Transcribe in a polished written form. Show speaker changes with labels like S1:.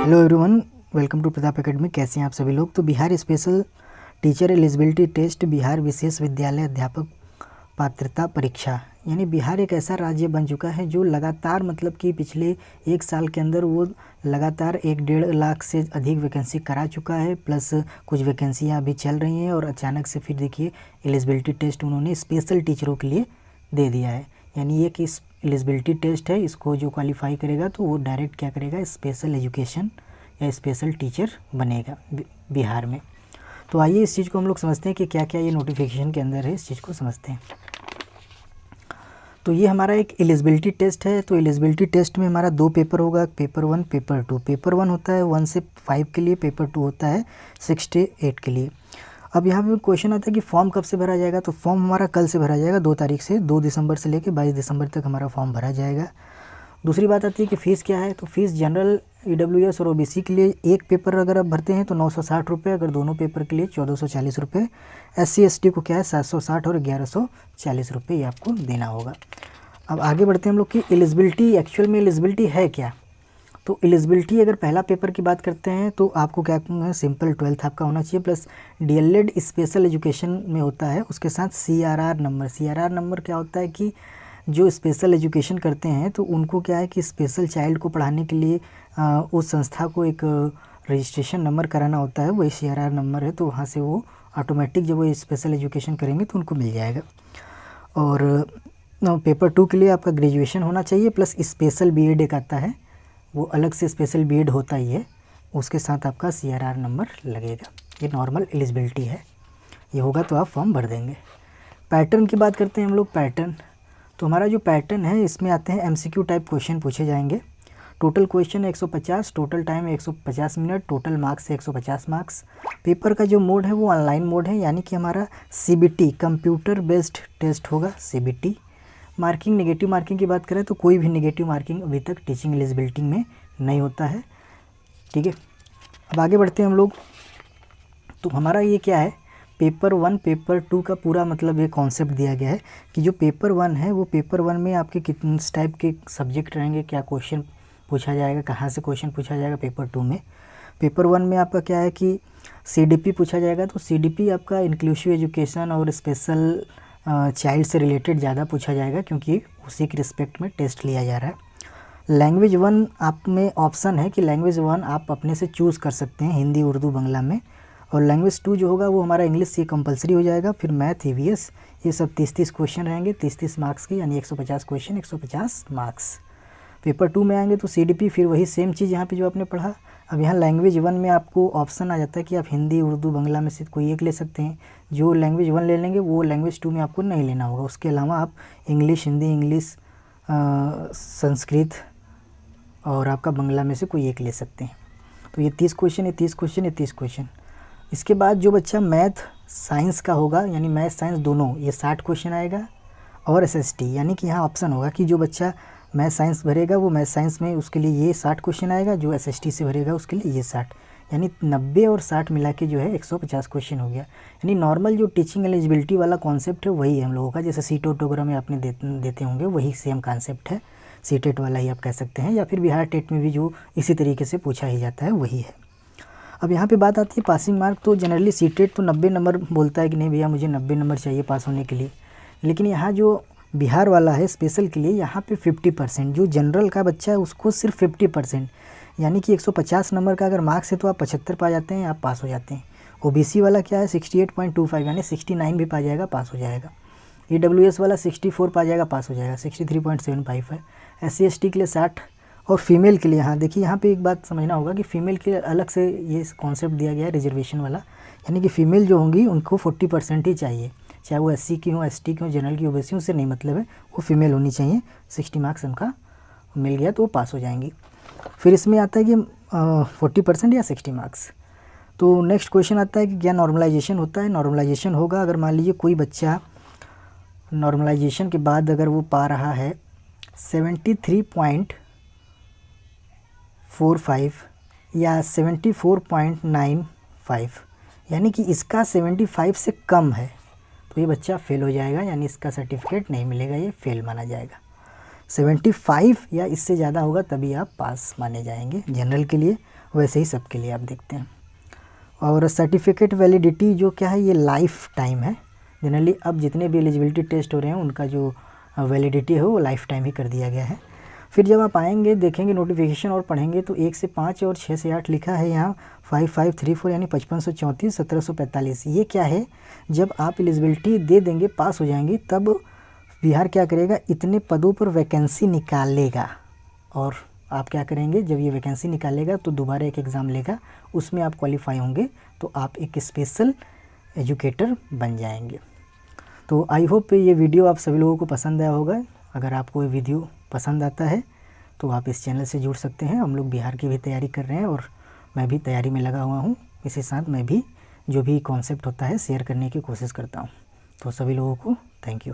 S1: Hello everyone, welcome to Pratap Academy. कैसे हैं आप सभी लोग। तो Bihar special teacher eligibility test, Bihar विशेष विद्यालय अध्यापक पात्रता परीक्षा, यानी बिहार एक ऐसा राज्य बन चुका है जो लगातार मतलब कि पिछले एक साल के अंदर वो लगातार 1-1.5 लाख से अधिक वैकेंसी करा चुका है, प्लस कुछ वैकेंसियाँ अभी चल रही हैं और अचानक से फिर देखिए एलिजिबिलिटी टेस्ट उन्होंने स्पेशल टीचरों के लिए दे दिया है। यानी ये कि एलिजिबिलिटी टेस्ट है, इसको जो क्वालिफाई करेगा तो वो डायरेक्ट क्या करेगा, स्पेशल एजुकेशन या स्पेशल टीचर बनेगा बिहार में। तो आइए इस चीज़ को हम लोग समझते हैं कि क्या क्या ये नोटिफिकेशन के अंदर है, इस चीज़ को समझते हैं। तो ये हमारा एक एलिजिबिलिटी टेस्ट है। तो एलिजिबिलिटी टेस्ट में हमारा 2 पेपर होगा, पेपर 1 पेपर 2। पेपर 1 होता है 1 से 5 के लिए, पेपर 2 होता है 6 से 8 के लिए। अब यहाँ पे क्वेश्चन आता है कि फॉर्म कब से भरा जाएगा। तो फॉर्म हमारा कल से भरा जाएगा, 2 तारीख से। 2 दिसंबर से लेकर 22 दिसंबर तक हमारा फॉर्म भरा जाएगा। दूसरी बात आती है कि फ़ीस क्या है। तो फीस जनरल, EWS और OBC के लिए एक पेपर अगर आप भरते हैं तो 960 रुपये, अगर दोनों पेपर के लिए 1440 रुपये। SC ST को क्या है 760 और 1140 रुपये ये आपको देना होगा। अब आगे बढ़ते हैं हम लोग कि एलिजिबिलिटी, एक्चुअल में एलिजिबिलिटी है क्या। तो एलिजिबिलिटी अगर पहला पेपर की बात करते हैं तो आपको क्या है, सिंपल 12th आपका होना चाहिए, प्लस DLED स्पेशल एजुकेशन में होता है, उसके साथ CRR नंबर। CRR नंबर क्या होता है कि जो स्पेशल एजुकेशन करते हैं तो उनको क्या है कि स्पेशल चाइल्ड को पढ़ाने के लिए उस संस्था को एक रजिस्ट्रेशन नंबर कराना होता है, वही CRR नंबर है। तो वहाँ से वो ऑटोमेटिक जब वो स्पेशल एजुकेशन करेंगे तो उनको मिल जाएगा। और पेपर 2 के लिए आपका ग्रेजुएशन होना चाहिए, प्लस स्पेशल BEd एक आता है, वो अलग से स्पेशल BEd होता ही है, उसके साथ आपका CRR नंबर लगेगा। ये नॉर्मल एलिजिबिलिटी है, ये होगा तो आप फॉर्म भर देंगे। पैटर्न की बात करते हैं हम लोग। पैटर्न, तो हमारा जो पैटर्न है इसमें आते हैं MCQ टाइप क्वेश्चन पूछे जाएंगे। टोटल क्वेश्चन है 150, टोटल टाइम है 150 मिनट, टोटल मार्क्स है 150 मार्क्स। पेपर का जो मोड है वो ऑनलाइन मोड है, यानी कि हमारा CBT कंप्यूटर बेस्ड टेस्ट होगा, CBT। मार्किंग, नेगेटिव मार्किंग की बात करें तो कोई भी नेगेटिव मार्किंग अभी तक टीचिंग एलिजिबिलिटी में नहीं होता है, ठीक है। अब आगे बढ़ते हैं हम लोग। तो हमारा ये क्या है, पेपर 1 पेपर 2 का पूरा मतलब ये कॉन्सेप्ट दिया गया है कि जो पेपर 1 है वो पेपर 1 में आपके कितने टाइप के सब्जेक्ट रहेंगे, क्या क्वेश्चन पूछा जाएगा, कहाँ से क्वेश्चन पूछा जाएगा पेपर 2 में। पेपर 1 में आपका क्या है कि CDP पूछा जाएगा। तो CDP आपका इंक्लूसिव एजुकेशन और स्पेशल चाइल्ड से रिलेटेड ज़्यादा पूछा जाएगा, क्योंकि उसी के रिस्पेक्ट में टेस्ट लिया जा रहा है। लैंग्वेज 1 आप में ऑप्शन है कि लैंग्वेज 1 आप अपने से चूज़ कर सकते हैं, हिंदी, उर्दू, बांग्ला में। और लैंग्वेज 2 जो होगा वो हमारा इंग्लिश, ये कंपलसरी हो जाएगा। फिर मैथ, EVS, ये सब 30-30 क्वेश्चन रहेंगे, 30-30 मार्क्स के, यानी 150 क्वेश्चन 150 मार्क्स। पेपर 2 में आएंगे तो CDP, फिर वही सेम चीज़ यहाँ पे जो आपने पढ़ा। अब यहाँ लैंग्वेज 1 में आपको ऑप्शन आ जाता है कि आप हिंदी, उर्दू, बांग्ला में से कोई एक ले सकते हैं। जो लैंग्वेज 1 ले लेंगे वो लैंग्वेज 2 में आपको नहीं लेना होगा। उसके अलावा आप इंग्लिश, हिंदी, इंग्लिश, संस्कृत और आपका बांग्ला में से कोई एक ले सकते हैं। तो ये 30 क्वेश्चन, ये 30 क्वेश्चन, ये 30 क्वेश्चन। इसके बाद जो बच्चा मैथ साइंस का होगा, यानी मैथ साइंस दोनों, ये 60 क्वेश्चन आएगा। और SST, यानी कि यहाँ ऑप्शन होगा कि जो बच्चा मैथ साइंस भरेगा वो मैथ साइंस में उसके लिए ये 60 क्वेश्चन आएगा, जो SST से भरेगा उसके लिए ये 60, यानी 90 और 60 मिला के जो है 150 क्वेश्चन हो गया। यानी नॉर्मल जो टीचिंग एलिजिबिलिटी वाला कॉन्सेप्ट है वही है हम लोगों का, जैसे CTET वगैरह में आपने देते होंगे, वही सेम कॉन्सेप्ट है। CTET वाला ही आप कह सकते हैं, या फिर बिहार टेट में भी जो इसी तरीके से पूछा ही जाता है वही है। अब यहाँ पे बात आती है पासिंग मार्क। तो जनरली CTET तो 90 नंबर बोलता है कि नहीं भैया मुझे 90 नंबर चाहिए पास होने के लिए, लेकिन यहाँ जो बिहार वाला है स्पेशल के लिए, यहाँ पे 50%, जो जनरल का बच्चा है उसको सिर्फ 50%, यानी कि 150 नंबर का अगर मार्क्स है तो आप 75 पा जाते हैं, आप पास हो जाते हैं। OBC वाला क्या है 68.25, यानी 69 भी पा जाएगा, पास हो जाएगा। EWS वाला 64 पा जाएगा, पास हो जाएगा, 63.75 है। SC ST के लिए 60। और फीमेल के लिए, हाँ देखिए यहाँ पे एक बात समझना होगा कि फ़ीमेल के लिए अलग से ये कॉन्सेप्ट दिया गया है रिजर्वेशन वाला, यानी कि फ़ीमेल जो होंगी उनको 40% ही चाहिए, चाहे वो SC की हो, ST की हो, जनरल की, OBC, उससे नहीं मतलब है, वो फीमेल होनी चाहिए। 60 मार्क्स उनका मिल गया तो वो पास हो जाएंगी। फिर इसमें आता है कि 40% या 60 मार्क्स। तो नेक्स्ट क्वेश्चन आता है कि क्या नॉर्मलाइजेशन होता है। नॉर्मलाइजेशन होगा अगर मान लीजिए कोई बच्चा नॉर्मलाइजेशन के बाद अगर वो पा रहा है 73.45 या 74.95, यानी कि इसका 75 से कम है तो ये बच्चा फेल हो जाएगा, यानी इसका सर्टिफिकेट नहीं मिलेगा, ये फेल माना जाएगा। 75 या इससे ज़्यादा होगा तभी आप पास माने जाएंगे जनरल के लिए। वैसे ही सबके लिए आप देखते हैं। और सर्टिफिकेट वैलिडिटी जो क्या है, ये लाइफ टाइम है। जनरली अब जितने भी एलिजिबिलिटी टेस्ट हो रहे हैं उनका जो वैलिडिटी है वो लाइफ टाइम ही कर दिया गया है। फिर जब आप आएंगे देखेंगे नोटिफिकेशन और पढ़ेंगे तो 1 से 5 और 6 से 8 लिखा है यहाँ 5534 यानी 5534 1745। ये क्या है, जब आप एलिजिबिलिटी दे देंगे, पास हो जाएंगे, तब बिहार क्या करेगा, इतने पदों पर वैकेंसी निकालेगा। और आप क्या करेंगे, जब ये वैकेंसी निकालेगा तो दोबारा एक एग्ज़ाम लेगा, उसमें आप क्वालिफाई होंगे तो आप एक स्पेशल एजुकेटर बन जाएंगे। तो आई होप ये वीडियो आप सभी लोगों को पसंद आया होगा। अगर आपको ये वीडियो पसंद आता है तो आप इस चैनल से जुड़ सकते हैं। हम लोग बिहार की भी तैयारी कर रहे हैं और मैं भी तैयारी में लगा हुआ हूँ। इसी साथ मैं भी जो भी कॉन्सेप्ट होता है शेयर करने की कोशिश करता हूँ। तो सभी लोगों को थैंक यू।